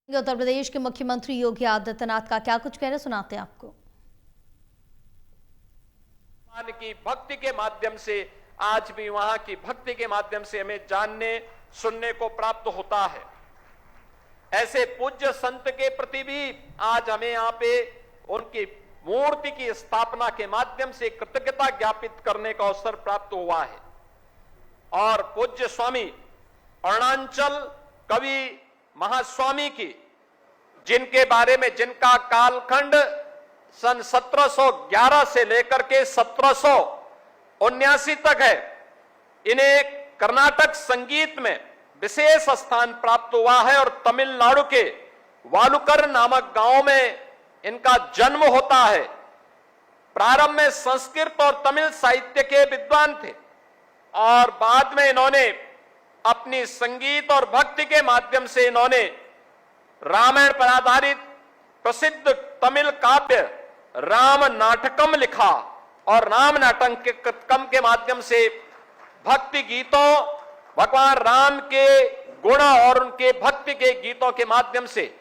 उत्तर प्रदेश के मुख्यमंत्री योगी आदित्यनाथ का क्या कुछ कह रहे सुनाते हैं आपको। की भक्ति के माध्यम से आज भी वहां की भक्ति के माध्यम से हमें जानने सुनने को प्राप्त होता है। ऐसे पूज्य संत के प्रति भी आज हमें यहाँ पे उनकी मूर्ति की स्थापना के माध्यम से कृतज्ञता ज्ञापित करने का अवसर प्राप्त हुआ है। और पूज्य स्वामी अरुणाचल कवि महास्वामी की, जिनके बारे में जिनका कालखंड सन 1711 से लेकर के 1779 तक है, इन्हें कर्नाटक संगीत में विशेष स्थान प्राप्त हुआ है और तमिलनाडु के वालुकर नामक गांव में इनका जन्म होता है। प्रारंभ में संस्कृत और तमिल साहित्य के विद्वान थे और बाद में इन्होंने अपनी संगीत और भक्ति के माध्यम से इन्होंने रामायण पर आधारित प्रसिद्ध तमिल काव्य राम नाटकम लिखा और राम नाटकम के माध्यम से भक्ति गीतों, भगवान राम के गुण और उनके भक्ति के गीतों के माध्यम से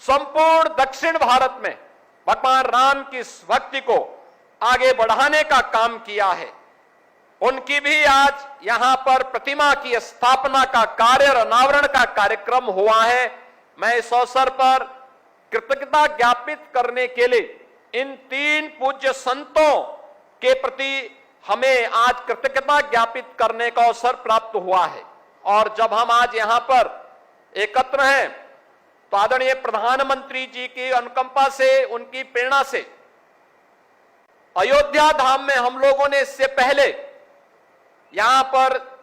संपूर्ण दक्षिण भारत में भगवान राम की भक्ति को आगे बढ़ाने का काम किया है। उनकी भी आज यहां पर प्रतिमा की स्थापना का कार्य और अनावरण का कार्यक्रम हुआ है। मैं इस अवसर पर कृतज्ञता ज्ञापित करने के लिए इन तीन पूज्य संतों के प्रति हमें आज कृतज्ञता ज्ञापित करने का अवसर प्राप्त हुआ है। और जब हम आज यहां पर एकत्र हैं तो आदरणीय प्रधानमंत्री जी की अनुकंपा से, उनकी प्रेरणा से अयोध्या धाम में हम लोगों ने इससे पहले यहां पर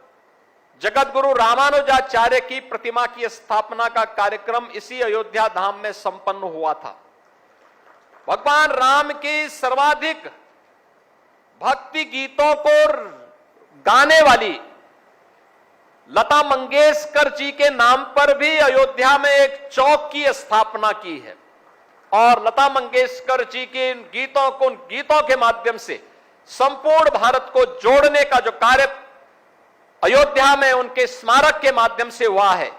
जगत गुरु रामानुजाचार्य की प्रतिमा की स्थापना का कार्यक्रम इसी अयोध्या धाम में संपन्न हुआ था। भगवान राम की सर्वाधिक भक्ति गीतों को गाने वाली लता मंगेशकर जी के नाम पर भी अयोध्या में एक चौक की स्थापना की है और लता मंगेशकर जी के गीतों के माध्यम से संपूर्ण भारत को जोड़ने का जो कार्य अयोध्या में उनके स्मारक के माध्यम से हुआ है।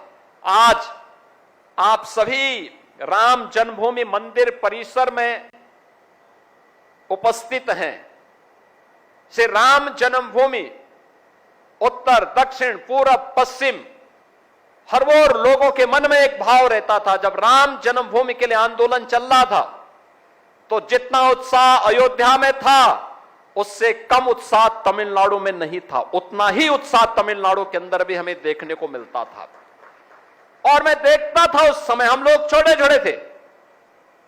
आज आप सभी राम जन्मभूमि मंदिर परिसर में उपस्थित हैं। से राम जन्मभूमि उत्तर, दक्षिण, पूरब, पश्चिम हर ओर लोगों के मन में एक भाव रहता था। जब राम जन्मभूमि के लिए आंदोलन चल रहा था तो जितना उत्साह अयोध्या में था उससे कम उत्साह तमिलनाडु में नहीं था। उतना ही उत्साह तमिलनाडु के अंदर भी हमें देखने को मिलता था। और मैं देखता था उस समय, हम लोग छोटे छोटे थे,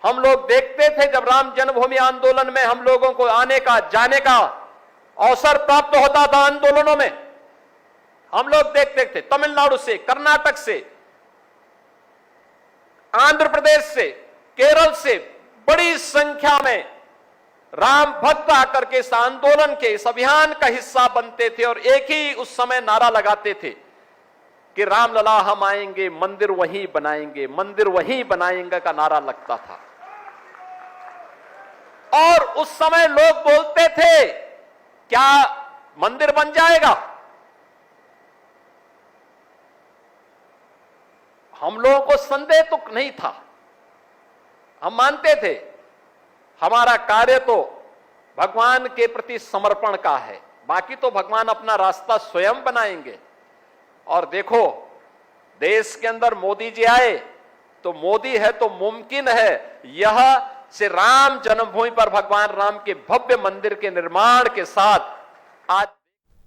हम लोग देखते थे जब राम जन्मभूमि आंदोलन में हम लोगों को आने का जाने का अवसर प्राप्त होता था। आंदोलनों में हम लोग देखते थे तमिलनाडु से, कर्नाटक से, आंध्र प्रदेश से, केरल से बड़ी संख्या में राम भक्त आकर के इस आंदोलन के, इस अभियान का हिस्सा बनते थे और एक ही उस समय नारा लगाते थे कि रामलला हम आएंगे, मंदिर वहीं बनाएंगे, मंदिर वहीं बनाएंगे का नारा लगता था। और उस समय लोग बोलते थे क्या मंदिर बन जाएगा? हम लोगों को संदेह तो नहीं था, हम मानते थे हमारा कार्य तो भगवान के प्रति समर्पण का है, बाकी तो भगवान अपना रास्ता स्वयं बनाएंगे। और देखो, देश के अंदर मोदी जी आए तो मोदी है तो मुमकिन है यह से राम जन्मभूमि पर भगवान राम के भव्य मंदिर के निर्माण के साथ आज